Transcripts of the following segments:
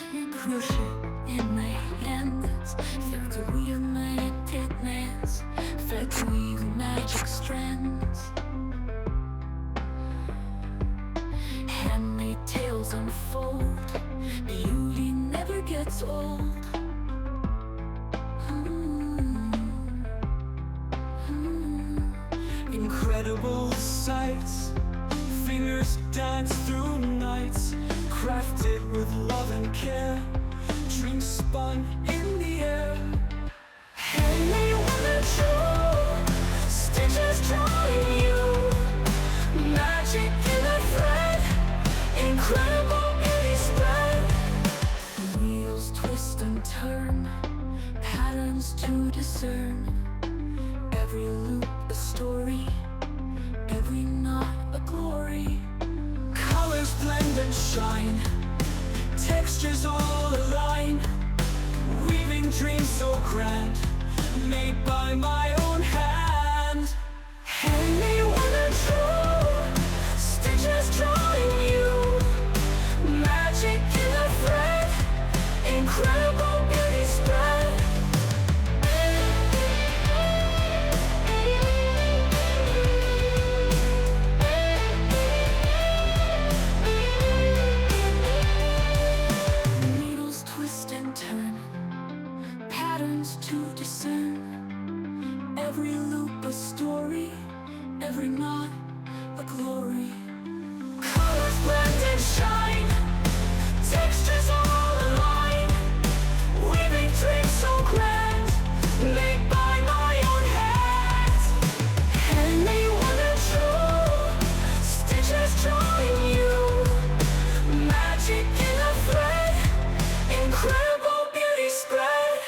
Crochet in my hands, factory of my techniques, factory of magic strands. Handmade tales unfold, beauty never gets old. Incredible sights, fingers dance through nights, crafted with love and care, dreams spun in the air. Handmade woman true, stitches drawing you, magic in a thread, incredible beauty spread. Wheels twist and turn, patterns to discern, every loop a story, every knot a glory. Colors blend and shine, textures all align, weaving dreams so grand, made by my own hand. Handmade woman true, stitches drawing you, magic in a thread, incredible beauty spread. Needles twist and turn, patterns to discern, every loop a story, every knot a glory. Colors blend and shine, textures all align, weaving dreams so grand, made by my own hands. Handmade woman true, stitches drawing you, magic in a thread, incredible beauty spread.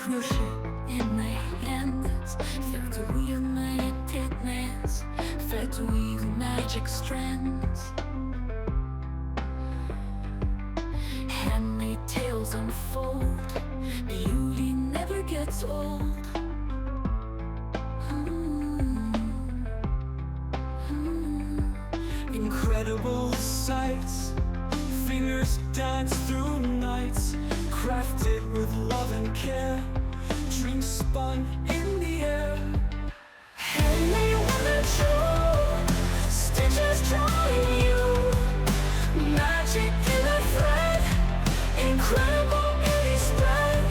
Crochet in my hands, factory of my techniques, factory of magic strands. Handmade tales unfold, beauty never gets old. Incredible sights, fingers dance through nights, crafted with love and care, dreams spun in the air. Handmade woman true, stitches drawing you, magic in a thread, incredible beauty spread.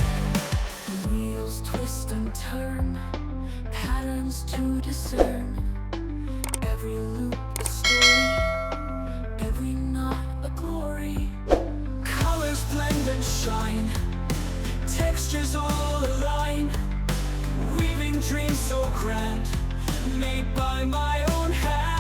Wheels twist and turn, patterns to discern, every loop a story, every knot a glory. Colors blend and shine, textures all align, weaving dreams so grand, made by my own hand.